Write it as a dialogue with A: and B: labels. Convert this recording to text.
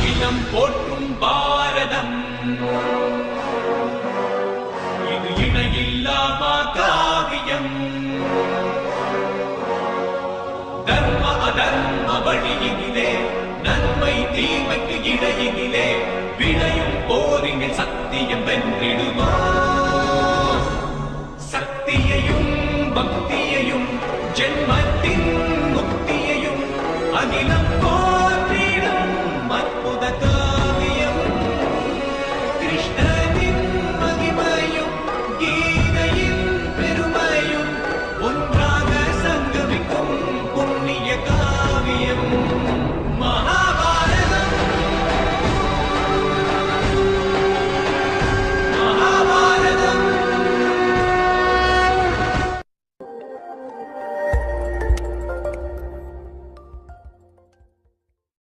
A: அகிலம் போற்றும் பாரதம் இது இணையில்லாமா காவியம் தர்ம அதர்ம வழியினிலே நன்மை தீமைக்கு இடையினிலே விளையும் போரினில் சத்தியம் வென்றிடுமா